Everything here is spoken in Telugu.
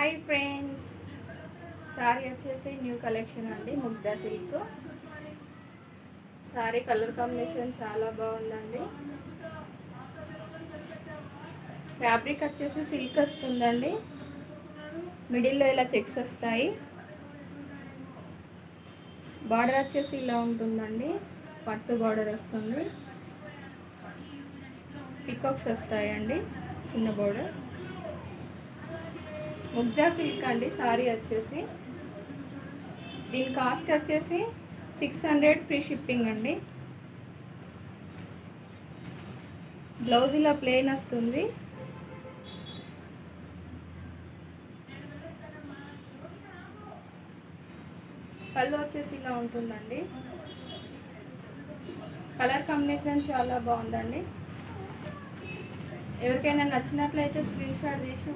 హాయ్ ఫ్రెండ్స్, సారీ వచ్చేసి న్యూ కలెక్షన్ అండి. ముగ్ధా సిల్క్ సారీ కలర్ కాంబినేషన్ చాలా బాగుందండి. ఫ్యాబ్రిక్ వచ్చేసి సిల్క్ వస్తుందండి. మిడిల్లో ఇలా చెక్స్ వస్తాయి. బార్డర్ వచ్చేసి ఇలా ఉంటుందండి. పట్టు బార్డర్ వస్తుంది. పికాక్స్ వస్తాయండి, చిన్న బార్డర్. ముగ్ధా సిల్క్ అండి. సారీ వచ్చేసి దీని కాస్ట్ వచ్చేసి 600 ఫ్రీ షిప్పింగ్ అండి. బ్లౌజ్ ఇలా ప్లెయిన్ వస్తుంది. పళ్ళు వచ్చేసి ఇలా ఉంటుందండి. కలర్ కాంబినేషన్ చాలా బాగుందండి. ఎవరికైనా నచ్చినట్లయితే స్క్రీన్ షాట్ తీసి